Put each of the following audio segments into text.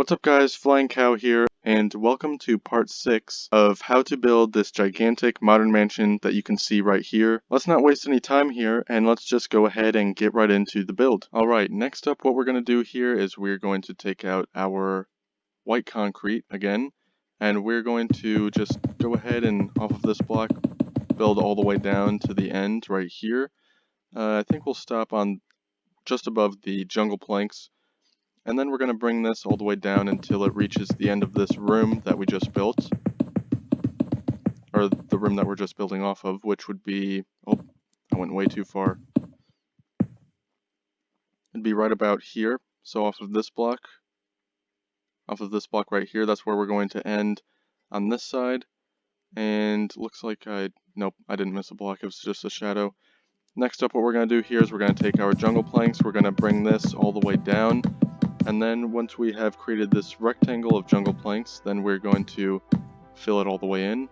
What's up guys, Flying Cow here, and welcome to part 6 of how to build this gigantic modern mansion that you can see right here. Let's not waste any time here, and let's just go ahead and get right into the build. Alright, next up what we're going to do here is we're going to take out our white concrete again, and we're going to just go ahead and off of this block build all the way down to the end right here. I think we'll stop on just above the jungle planks. And then we're going to bring this all the way down until it reaches the end of this room that we just built. Or the room that we're just building off of, which would be... Oh, I went way too far. It'd be right about here. So off of this block right here, that's where we're going to end on this side. And looks like nope, I didn't miss a block, it was just a shadow. Next up, what we're going to do here is we're going to take our jungle planks, we're going to bring this all the way down. And then once we have created this rectangle of jungle planks, then we're going to fill it all the way in.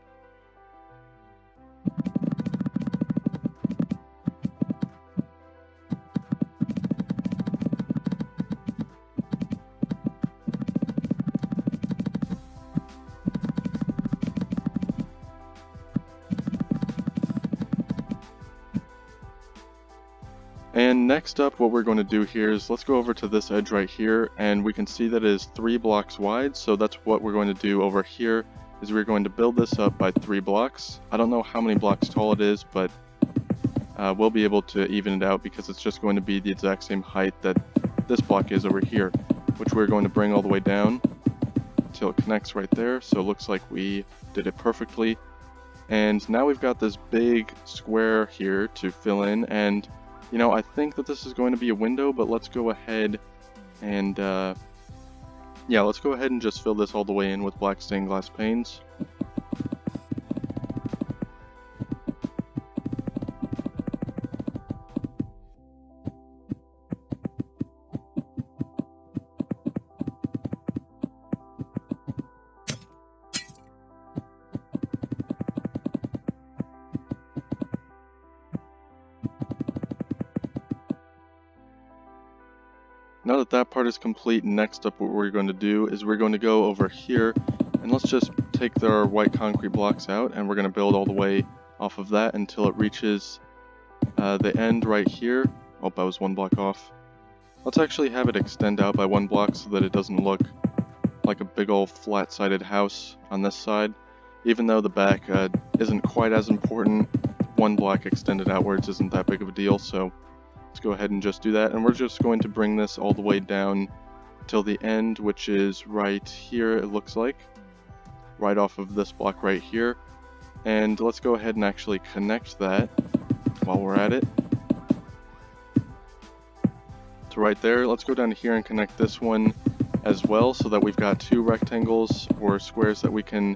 And next up, what we're going to do here is let's go over to this edge right here, and we can see that it is 3 blocks wide, so that's what we're going to do over here, is we're going to build this up by 3 blocks. I don't know how many blocks tall it is, but we'll be able to even it out because it's just going to be the exact same height that this block is over here, which we're going to bring all the way down until it connects right there, so it looks like we did it perfectly. And now we've got this big square here to fill in, and you know, I think that this is going to be a window, but let's go ahead and, yeah, let's go ahead and just fill this all the way in with black stained glass panes. Now that that part is complete, next up what we're going to do is we're going to go over here and let's just take our white concrete blocks out and we're going to build all the way off of that until it reaches the end right here. Oh, I was 1 block off. Let's actually have it extend out by 1 block so that it doesn't look like a big old flat-sided house on this side. Even though the back isn't quite as important, 1 block extended outwards isn't that big of a deal, so let's go ahead and just do that, and we're just going to bring this all the way down till the end, which is right here, it looks like. Right off of this block right here. And let's go ahead and actually connect that while we're at it. So right there, let's go down here and connect this one as well, so that we've got 2 rectangles or squares that we can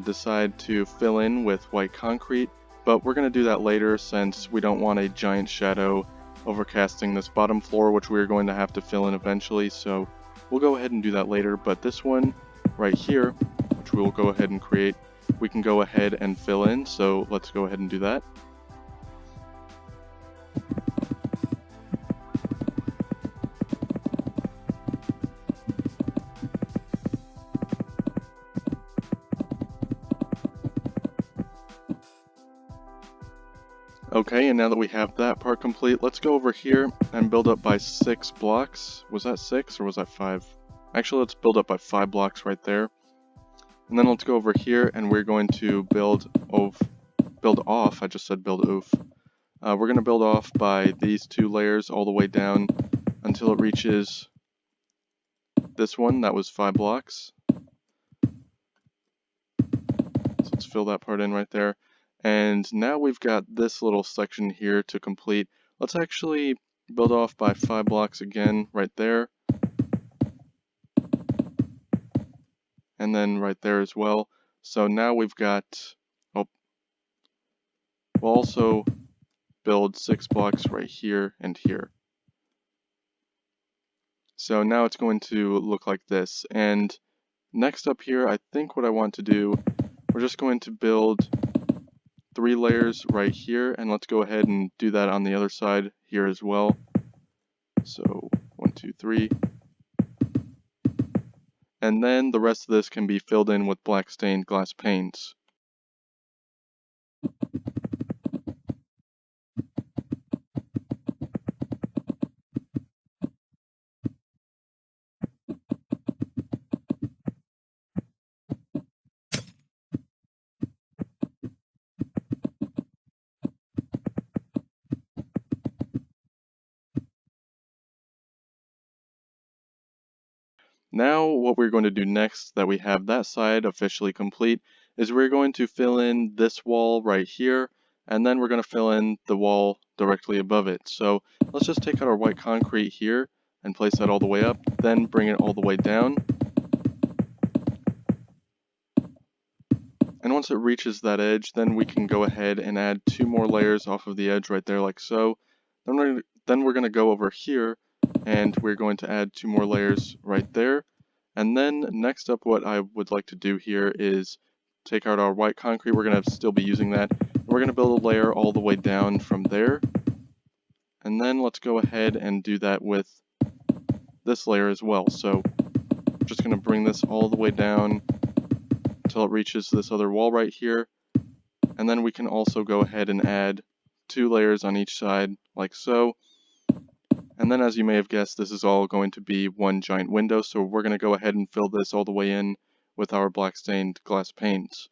decide to fill in with white concrete. But we're going to do that later since we don't want a giant shadow overcasting this bottom floor, which we're going to have to fill in eventually, so we'll go ahead and do that later. But this one right here, which we'll go ahead and create, we can go ahead and fill in, so let's go ahead and do that. Okay, and now that we have that part complete, let's go over here and build up by 6 blocks. Was that 6 or was that 5? Actually, let's build up by 5 blocks right there. And then let's go over here and we're going to build off, I just said build oof. We're going to build off by these 2 layers all the way down until it reaches this one, that was 5 blocks. So let's fill that part in right there. And now we've got this little section here to complete. Let's actually build off by 5 blocks again right there. And then right there as well. So now we've got, we'll also build 6 blocks right here and here. So now it's going to look like this. And next up here, I think what I want to do, we're just going to build 3 layers right here, and let's go ahead and do that on the other side here as well. So 1, 2, 3. and then the rest of this can be filled in with black stained glass panes. Now what we're going to do next that we have that side officially complete is we're going to fill in this wall right here, and then we're going to fill in the wall directly above it. So let's just take out our white concrete here and place that all the way up, then bring it all the way down. And once it reaches that edge, then we can go ahead and add 2 more layers off of the edge right there like so. Then we're going to go over here and we're going to add 2 more layers right there. And then next up, what I would like to do here is take out our white concrete. We're going to still be using that. We're going to build a layer all the way down from there. And then let's go ahead and do that with this layer as well. So I'm just going to bring this all the way down until it reaches this other wall right here. And then we can also go ahead and add 2 layers on each side like so. And then, as you may have guessed, this is all going to be one giant window, so we're going to go ahead and fill this all the way in with our black stained glass panes.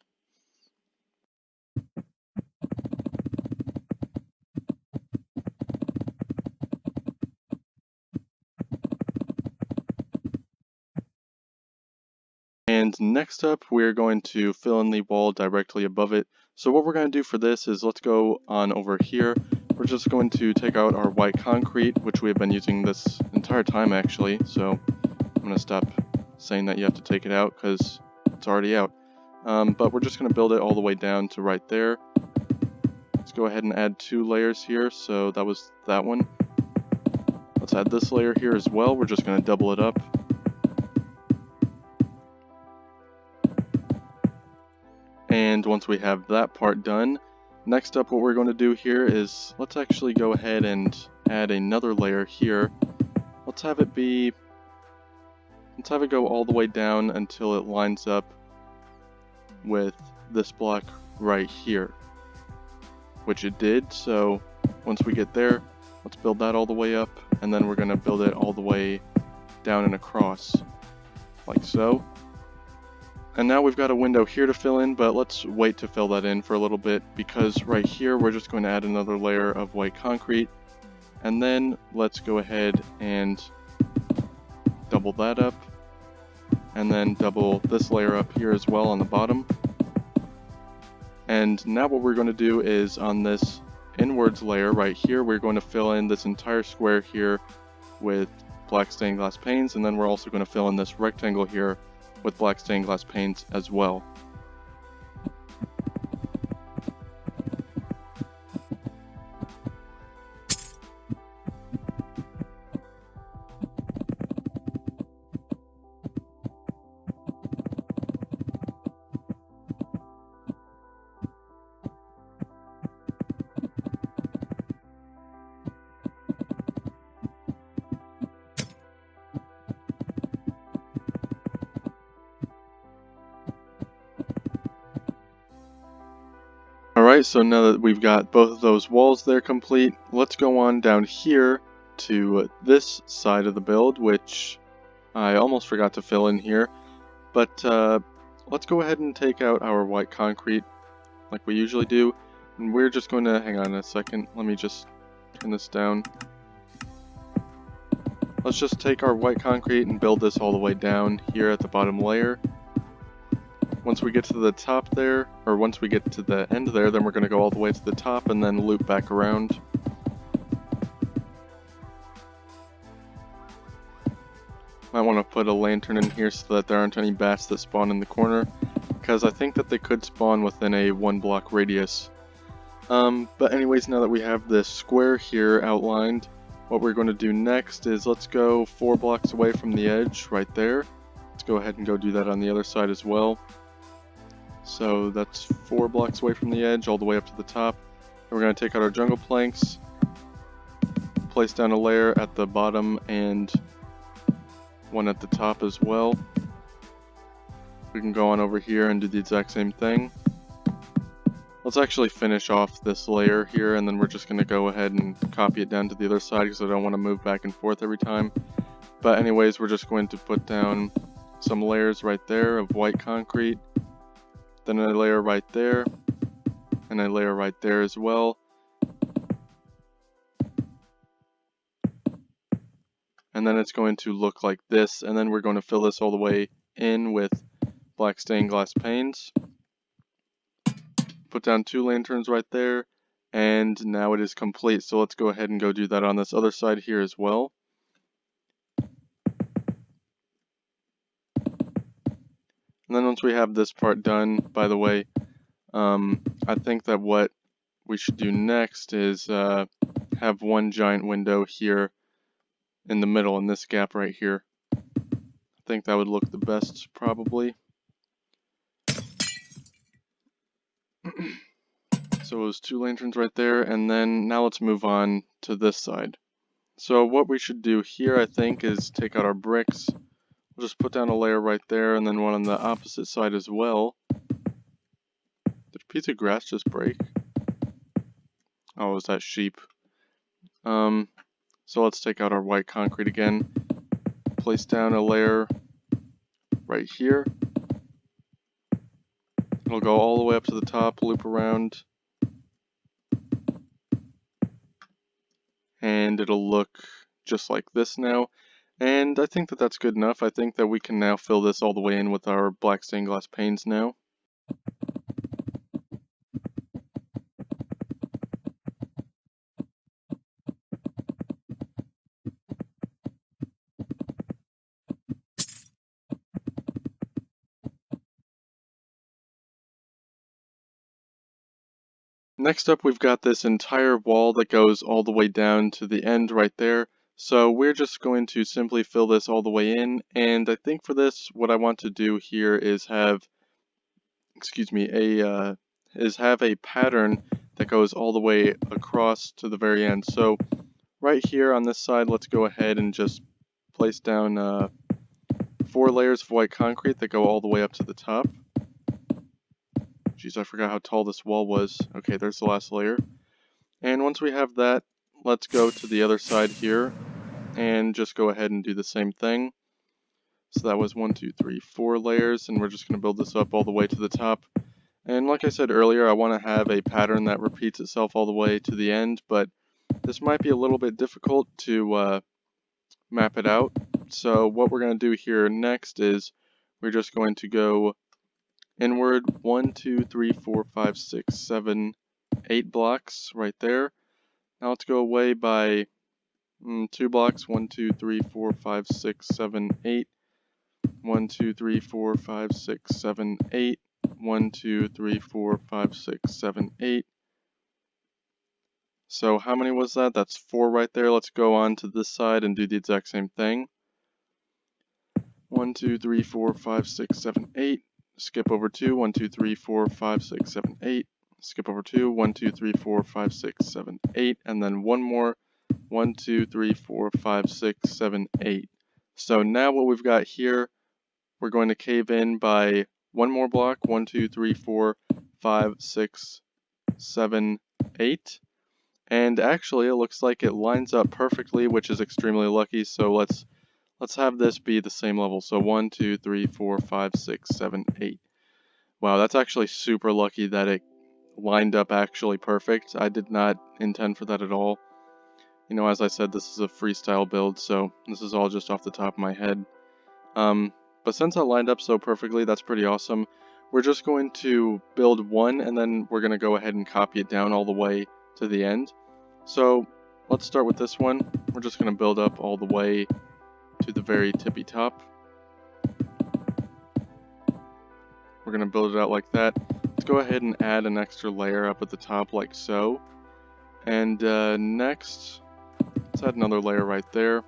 And next up, we're going to fill in the wall directly above it. So what we're going to do for this is, let's go on over here. We're just going to take out our white concrete, which we have been using this entire time actually, so I'm going to stop saying that you have to take it out because it's already out. But we're just going to build it all the way down to right there. Let's go ahead and add 2 layers here, so that was that one. Let's add this layer here as well. We're just going to double it up. And once we have that part done, next up what we're going to do here is, let's actually go ahead and add another layer here. Let's have it go all the way down until it lines up with this block right here, which it did. So once we get there, let's build that all the way up, and then we're going to build it all the way down and across like so. And now we've got a window here to fill in, but let's wait to fill that in for a little bit, because right here we're just going to add another layer of white concrete, and then let's go ahead and double that up, and then double this layer up here as well on the bottom. And now what we're going to do is, on this inwards layer right here, we're going to fill in this entire square here with black stained glass panes, and then we're also going to fill in this rectangle here with black stained glass paints as well. Alright, so now that we've got both of those walls there complete, let's go on down here to this side of the build, which I almost forgot to fill in here. But let's go ahead and take out our white concrete like we usually do. And we're just going to, hang on a second, let me just turn this down. Let's just take our white concrete and build this all the way down here at the bottom layer. Once we get to the top there, or once we get to the end there, then we're going to go all the way to the top and then loop back around. Might want to put a lantern in here so that there aren't any bats that spawn in the corner, because I think that they could spawn within a 1 block radius. But anyways, now that we have this square here outlined, what we're going to do next is, let's go 4 blocks away from the edge right there. Let's go ahead and go do that on the other side as well. So that's 4 blocks away from the edge, all the way up to the top. And we're going to take out our jungle planks, place down a layer at the bottom and one at the top as well. we can go on over here and do the exact same thing. Let's actually finish off this layer here, and then we're just going to go ahead and copy it down to the other side because I don't want to move back and forth every time. But anyways, we're just going to put down some layers right there of white concrete, then a layer right there, and a layer right there as well. And then it's going to look like this, and then we're going to fill this all the way in with black stained glass panes. Put down 2 lanterns right there, and now it is complete. So let's go ahead and go do that on this other side here as well. And then once we have this part done, by the way, I think that what we should do next is have one giant window here in the middle, in this gap right here. I think that would look the best, probably. So it was 2 lanterns right there, and then now let's move on to this side. So what we should do here, I think, is take out our bricks. We'll just put down a layer right there, and then one on the opposite side as well. Did a piece of grass just break? Oh, it was that sheep. So let's take out our white concrete again. Place down a layer right here. It'll go all the way up to the top, loop around, and it'll look just like this now. And I think that that's good enough. I think that we can now fill this all the way in with our black stained glass panes now. Next up, we've got this entire wall that goes all the way down to the end right there. So we're just going to simply fill this all the way in, and I think for this, what I want to do here is have, have a pattern that goes all the way across to the very end. So right here on this side, let's go ahead and just place down 4 layers of white concrete that go all the way up to the top. Jeez, I forgot how tall this wall was. Okay, there's the last layer. And once we have that, let's go to the other side here and just go ahead and do the same thing. So that was 1, 2, 3, 4 layers, and we're just going to build this up all the way to the top. And like I said earlier, I want to have a pattern that repeats itself all the way to the end, but this might be a little bit difficult to map it out. So what we're going to do here next is we're just going to go inward 1, 2, 3, 4, 5, 6, 7, 8 blocks right there. Now let's go away by 2 blocks. 1, 2, 3, 4, 5, 6, 7, 8. 1, 2, 3, 4, 5, 6, 7, 8. 1, 2, 3, 4, 5, 6, 7, 8. So how many was that? That's 4 right there. Let's go on to this side and do the exact same thing. 1, 2, 3, 4, 5, 6, 7, 8. Skip over 2, 1, 2, 3, 4, 5, 6, 7, 8. Skip over 2, 1, 2, 3, 4, 5, 6, 7, 8. And then one more, 1, 2, 3, 4, 5, 6, 7, 8. So now what we've got here, we're going to cave in by one more block, 1, 2, 3, 4, 5, 6, 7, 8. And actually it looks like it lines up perfectly, which is extremely lucky. So let's have this be the same level. So 1, 2, 3, 4, 5, 6, 7, 8. Wow, that's actually super lucky that it lined up actually perfect. I did not intend for that at all. You know, as I said, this is a freestyle build, so this is all just off the top of my head. But since it lined up so perfectly, that's pretty awesome. We're just going to build one, and then we're going to go ahead and copy it down all the way to the end. So let's start with this one. We're just going to build up all the way to the very tippy top. We're going to build it out like that. Let's go ahead and add an extra layer up at the top like so. And next, let's add another layer right there.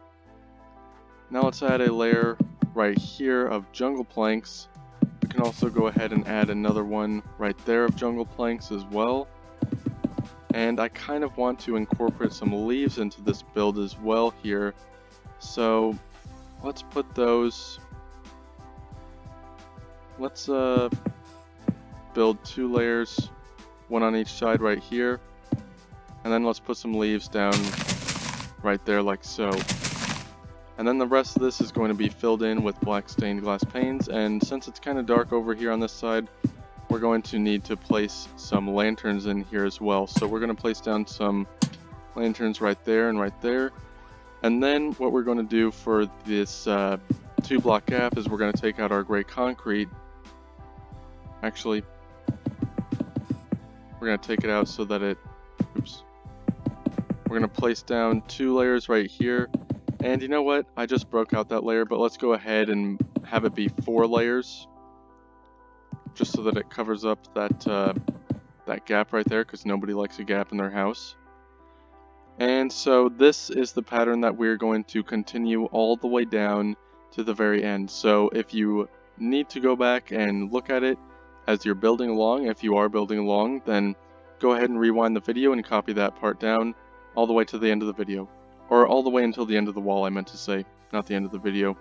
Now let's add a layer right here of jungle planks. We can also go ahead and add another one right there of jungle planks as well. And I kind of want to incorporate some leaves into this build as well here. So let's put those let's build 2 layers, one on each side right here, and then let's put some leaves down right there like so. And then the rest of this is going to be filled in with black stained glass panes, and since it's kind of dark over here on this side, we're going to need to place some lanterns in here as well. So we're going to place down some lanterns right there and right there. And then what we're going to do for this 2-block gap is we're going to take out our gray concrete. Actually, we're going to take it out so that it, oops. We're going to place down 2 layers right here. And you know what? I just broke out that layer, but let's go ahead and have it be 4 layers. Just so that it covers up that gap right there, because nobody likes a gap in their house. And so this is the pattern that we're going to continue all the way down to the very end. So if you need to go back and look at it as you're building along, if you are building along, then go ahead and rewind the video and copy that part down all the way to the end of the video. Or all the way until the end of the wall, I meant to say, not the end of the video.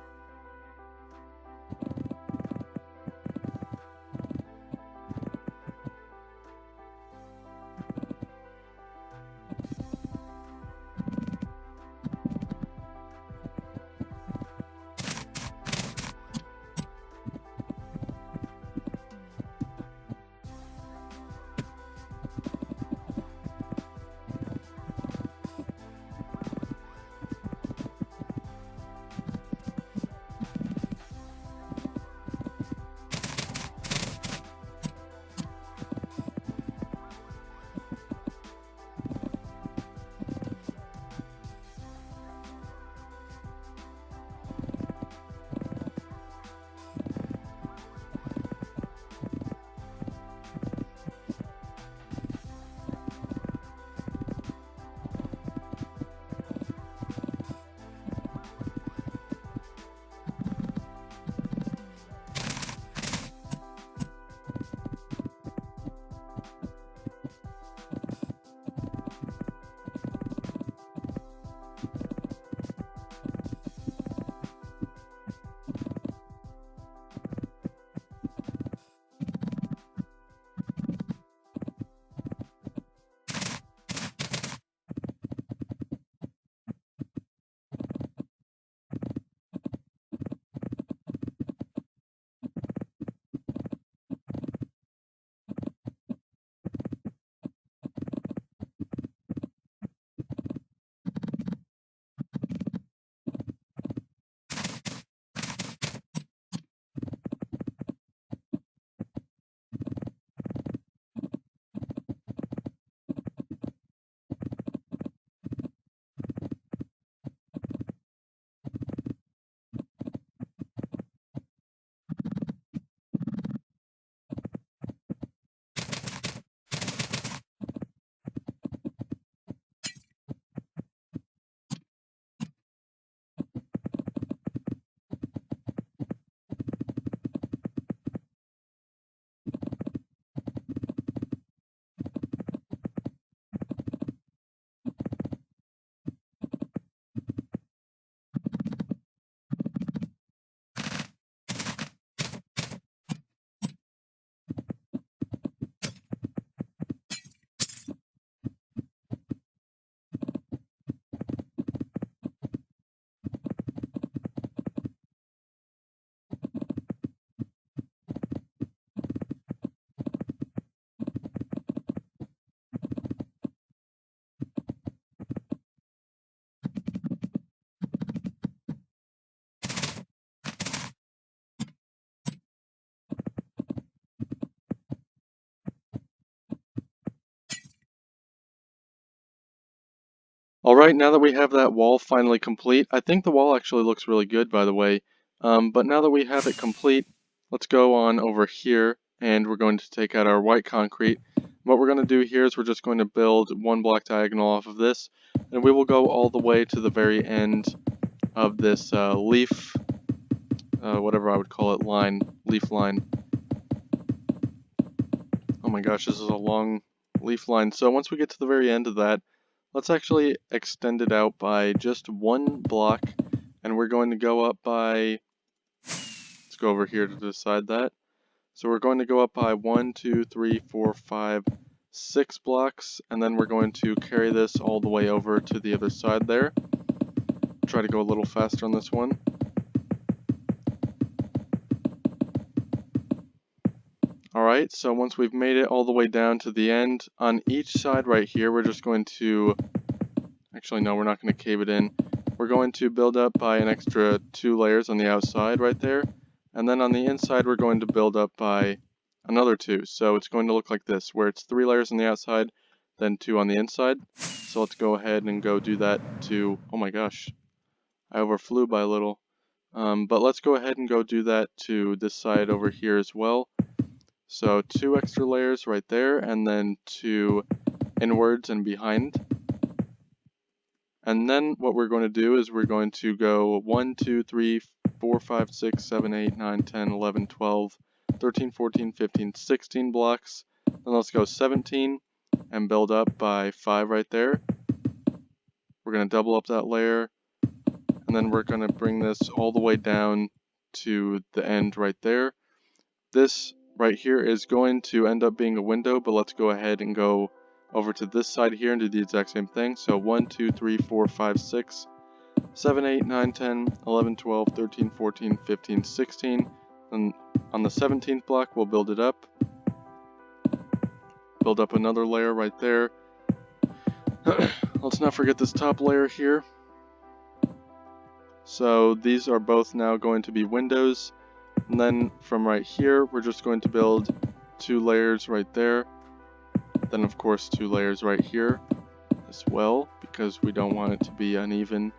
Alright, now that we have that wall finally complete, I think the wall actually looks really good, by the way. But now that we have it complete, let's go on over here, and we're going to take out our white concrete. What we're going to do here is we're just going to build 1 block diagonal off of this, and we will go all the way to the very end of this leaf, whatever I would call it, leaf line. Oh my gosh, this is a long leaf line. So once we get to the very end of that, let's actually extend it out by just 1 block, and we're going to go up by, let's go over here to decide that. So we're going to go up by 1, 2, 3, 4, 5, 6 blocks, and then we're going to carry this all the way over to the other side there. Try to go a little faster on this one. Alright, so once we've made it all the way down to the end, on each side right here, we're just going to... Actually, no, we're not going to cave it in. We're going to build up by an extra 2 layers on the outside right there. And then on the inside, we're going to build up by another 2. So it's going to look like this, where it's 3 layers on the outside, then 2 on the inside. So let's go ahead and go do that to... Oh my gosh, I overflew by a little. But let's go ahead and go do that to this side over here as well. So 2 extra layers right there, and then 2 inwards and behind. And then what we're going to do is we're going to go 1, 2, 3, 4, 5, 6, 7, 8, 9, 10, 11, 12, 13, 14, 15, 16 blocks. Then let's go 17 and build up by 5 right there. We're going to double up that layer, and then we're going to bring this all the way down to the end right there. This right here is going to end up being a window, but let's go ahead and go over to this side here and do the exact same thing. So 1, 2, 3, 4, 5, 6, 7, 8, 9, 10, 11, 12, 13, 14, 15, 16. And on the 17th block, we'll build it up. Build up another layer right there. Let's not forget this top layer here. So these are both now going to be windows. And then from right here, we're just going to build 2 layers right there. Then of course 2 layers right here as well, because we don't want it to be uneven.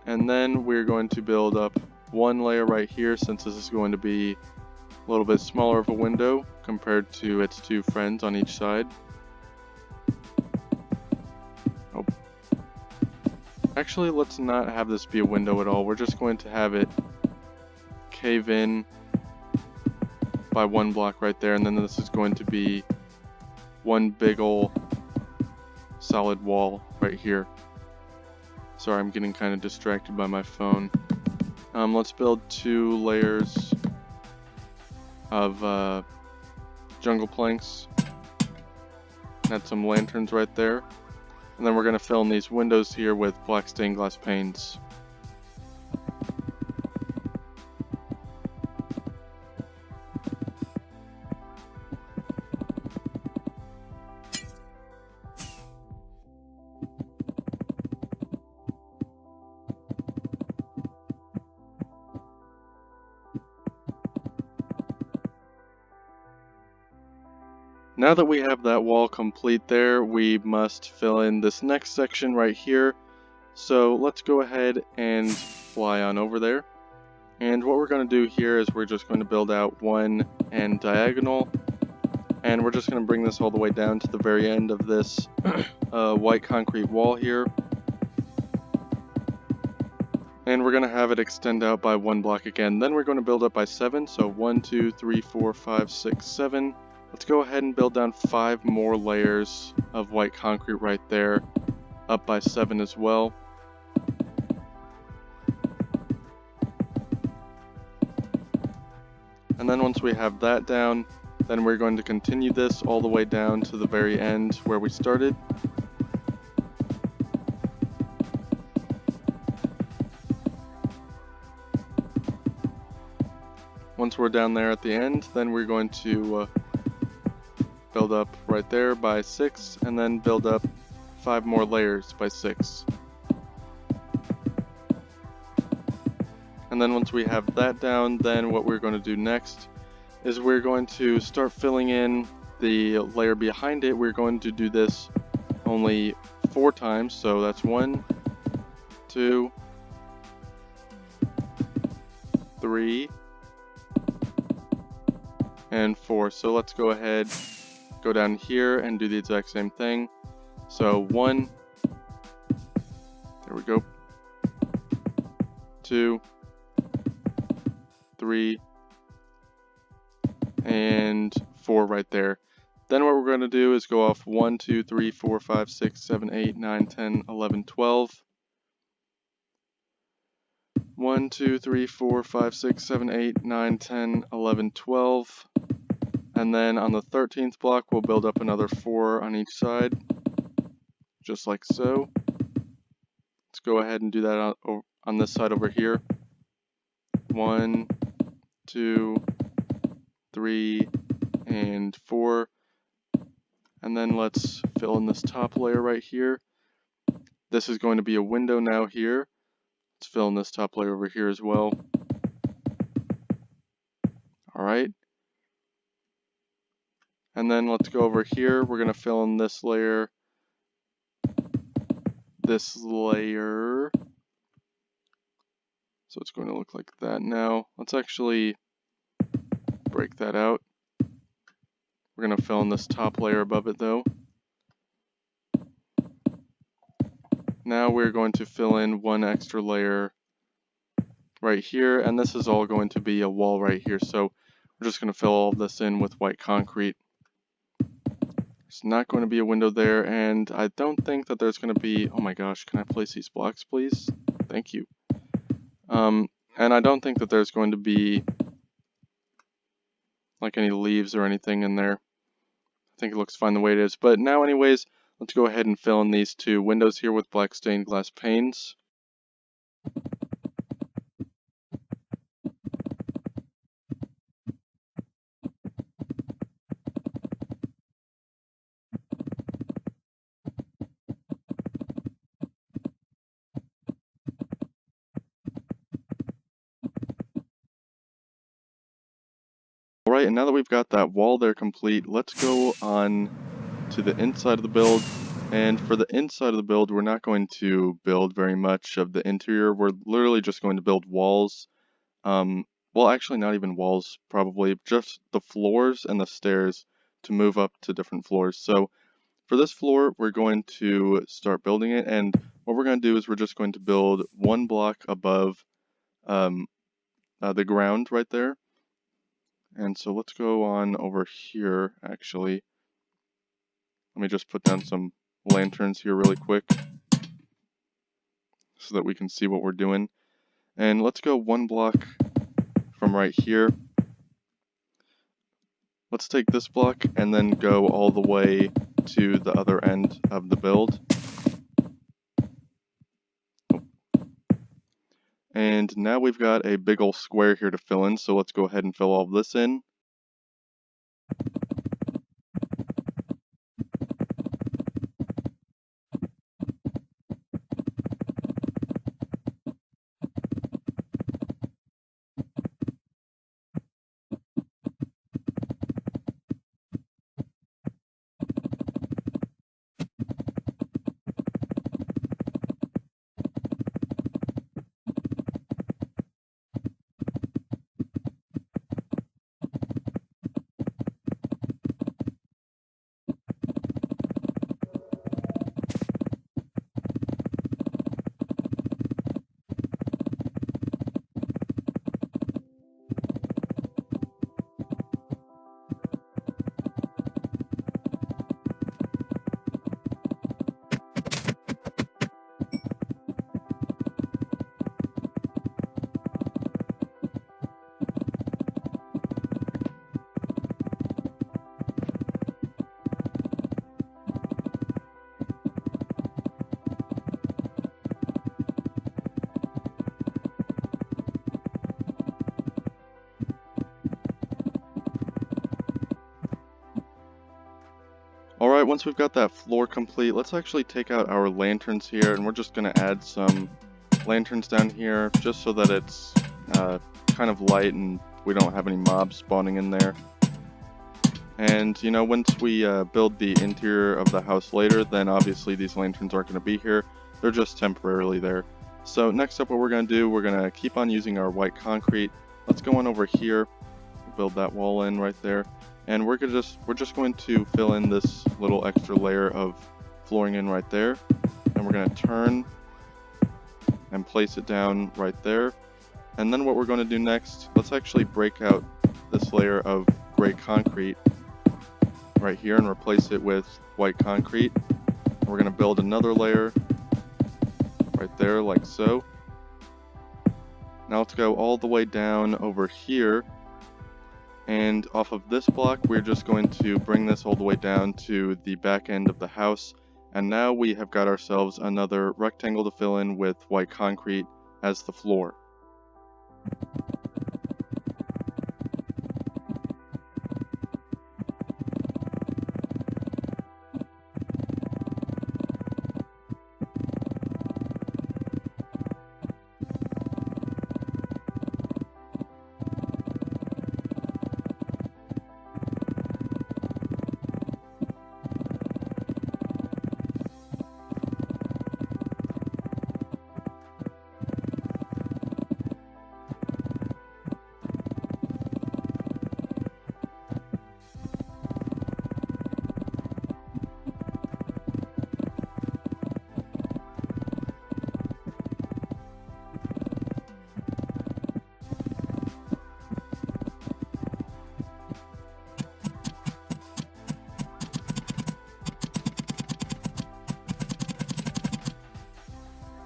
And then we're going to build up 1 layer right here, since this is going to be a little bit smaller of a window compared to its 2 friends on each side. Oh. Actually, let's not have this be a window at all. We're just going to have it cave in by 1 block right there, and then this is going to be 1 big ol' solid wall right here. Sorry, I'm getting kind of distracted by my phone. Let's build 2 layers of jungle planks. Add some lanterns right there. And then we're going to fill in these windows here with black stained glass panes. Now that we have that wall complete there, we must fill in this next section right here. So let's go ahead and fly on over there. And what we're going to do here is we're just going to build out 1 and diagonal. And we're just going to bring this all the way down to the very end of this white concrete wall here. And we're going to have it extend out by 1 block again. Then we're going to build up by 7. So 1, 2, 3, 4, 5, 6, 7. Let's go ahead and build down 5 more layers of white concrete right there, up by 7 as well. And then once we have that down, then we're going to continue this all the way down to the very end where we started. Once we're down there at the end, then we're going to build up right there by 6, and then build up 5 more layers by 6. And then once we have that down, then what we're going to do next is we're going to start filling in the layer behind it. We're going to do this only 4 times, so that's 1, 2, 3, and 4. So let's go ahead, go down here and do the exact same thing. So 1, there we go, 2, 3, and 4 right there. Then what we're going to do is go off 1, 2, 3, 4, 5, 6, 7, 8, 9, 10, 11, 12. 1, 2, 3, 4, 5, 6, 7, 8, 9, 10, 11, 12. And then on the 13th block, we'll build up another 4 on each side, just like so. Let's go ahead and do that on this side over here. 1, 2, 3, and 4. And then let's fill in this top layer right here. This is going to be a window now here. Let's fill in this top layer over here as well. Alright. And then let's go over here. We're going to fill in this layer. This layer. So it's going to look like that now. Let's actually break that out. We're going to fill in this top layer above it though. Now we're going to fill in one extra layer right here, and this is all going to be a wall right here. So we're just going to fill all this in with white concrete. There's not going to be a window there, and I don't think that there's going to be, oh my gosh, can I place these blocks please? Thank you. And I don't think that there's going to be like any leaves or anything in there. I think it looks fine the way it is. But now anyways, let's go ahead and fill in these two windows here with black stained glass panes. Alright, and now that we've got that wall there complete, let's go on to the inside of the build. And for the inside of the build, we're not going to build very much of the interior. We're literally just going to build walls. Well, actually not even walls, probably just the floors and the stairs to move up to different floors. So for this floor, we're going to start building it, and what we're going to do is we're just going to build one block above the ground right there. And so let's go on over here, actually. Let me just put down some lanterns here really quick so that we can see what we're doing. And let's go one block from right here. Let's take this block and then go all the way to the other end of the build. And now we've got a big old square here to fill in, so let's go ahead and fill all of this in. Alright, once we've got that floor complete, let's actually take out our lanterns here, and we're just going to add some lanterns down here, just so that it's kind of light and we don't have any mobs spawning in there. And, you know, once we build the interior of the house later, then obviously these lanterns aren't going to be here, they're just temporarily there. So next up what we're going to do, we're going to keep on using our white concrete. Let's go on over here, build that wall in right there. And we're just going to fill in this little extra layer of flooring in right there. And we're going to turn and place it down right there. And then what we're going to do next, let's actually break out this layer of gray concrete right here and replace it with white concrete. And we're going to build another layer right there like so. Now let's go all the way down over here, and off of this block we're just going to bring this all the way down to the back end of the house, and now we have got ourselves another rectangle to fill in with white concrete as the floor.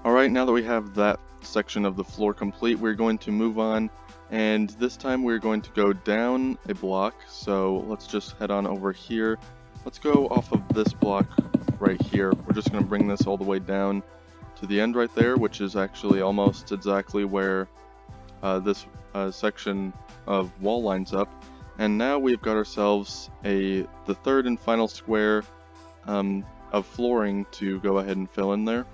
Alright, now that we have that section of the floor complete, we're going to move on, and this time we're going to go down a block. So let's just head on over here. Let's go off of this block right here. We're just going to bring this all the way down to the end right there, which is actually almost exactly where this section of wall lines up. And now we've got ourselves the third and final square of flooring to go ahead and fill in there.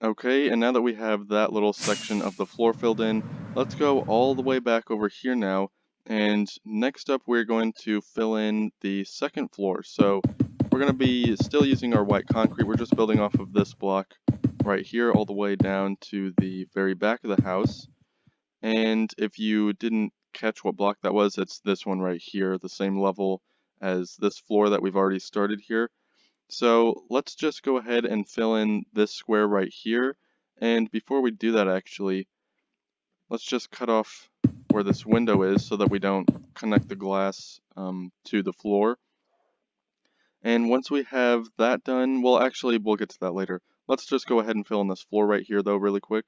Okay, and now that we have that little section of the floor filled in, let's go all the way back over here now, and next up we're going to fill in the second floor. So we're going to be still using our white concrete. We're just building off of this block right here all the way down to the very back of the house. And if you didn't catch what block that was, it's this one right here, the same level as this floor that we've already started here. So let's just go ahead and fill in this square right here. And before we do that, actually, let's just cut off where this window is so that we don't connect the glass to the floor. And once we have that done, well, actually, we'll get to that later. Let's just go ahead and fill in this floor right here, though, really quick.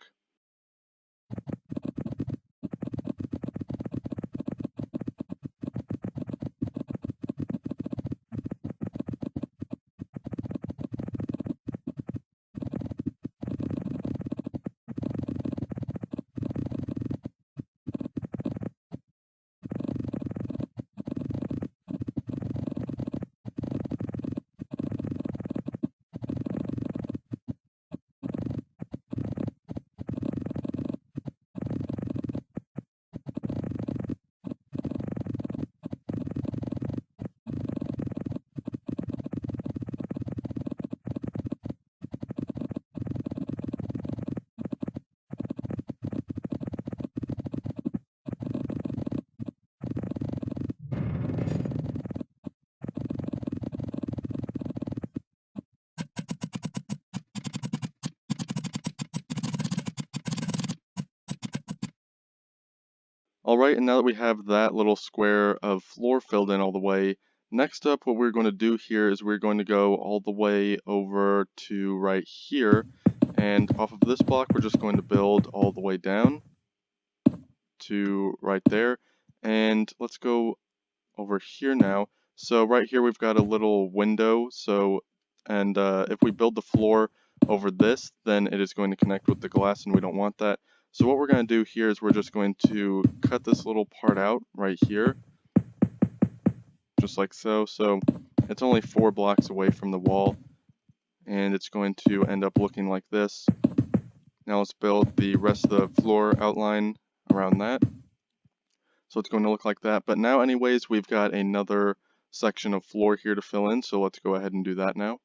Alright, and now that we have that little square of floor filled in all the way, next up what we're going to do here is we're going to go all the way over to right here, and off of this block we're just going to build all the way down to right there. And let's go over here now. So right here we've got a little window, and if we build the floor over this, then it is going to connect with the glass, and we don't want that. So what we're going to do here is we're just going to cut this little part out right here, just like so. So it's only 4 blocks away from the wall, and it's going to end up looking like this. Now let's build the rest of the floor outline around that. So it's going to look like that. But now anyways, we've got another section of floor here to fill in, so let's go ahead and do that now.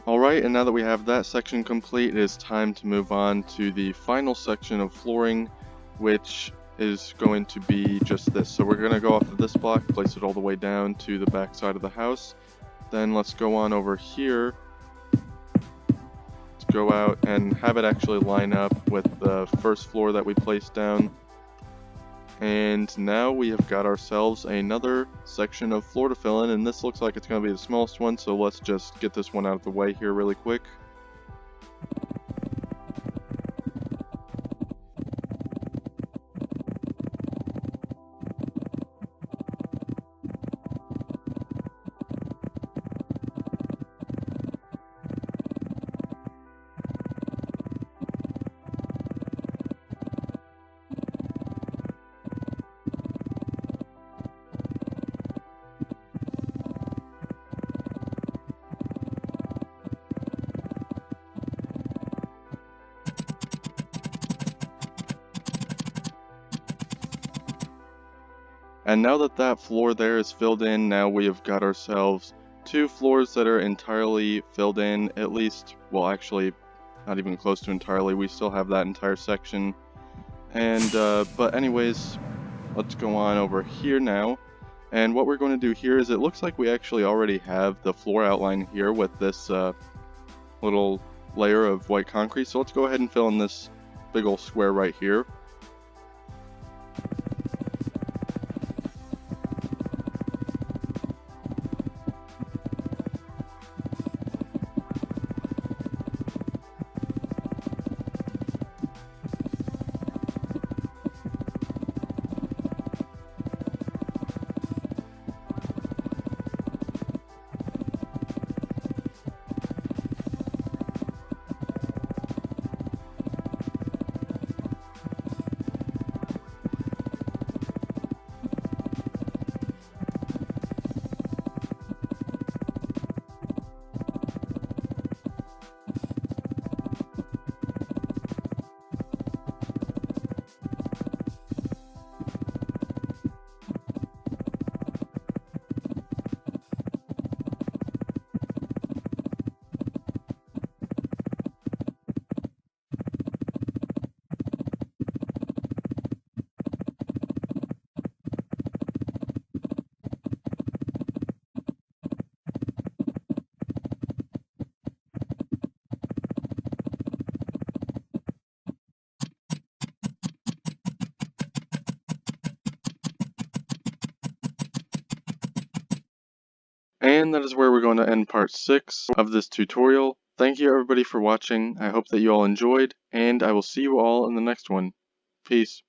Alright, and now that we have that section complete, it is time to move on to the final section of flooring, which is going to be just this. So we're going to go off of this block, place it all the way down to the back side of the house. Then let's go on over here. Let's go out and have it actually line up with the first floor that we placed down. And now we have got ourselves another section of floor to fill in, and this looks like it's going to be the smallest one, so let's just get this one out of the way here really quick. And now that that floor there is filled in, now we have got ourselves two floors that are entirely filled in, at least, well actually, not even close to entirely, we still have that entire section. And, but anyways, let's go on over here now. And what we're going to do here is it looks like we actually already have the floor outline here with this little layer of white concrete. So let's go ahead and fill in this big old square right here. And that is where we're going to end part 6 of this tutorial. Thank you everybody for watching. I hope that you all enjoyed, and I will see you all in the next one. Peace.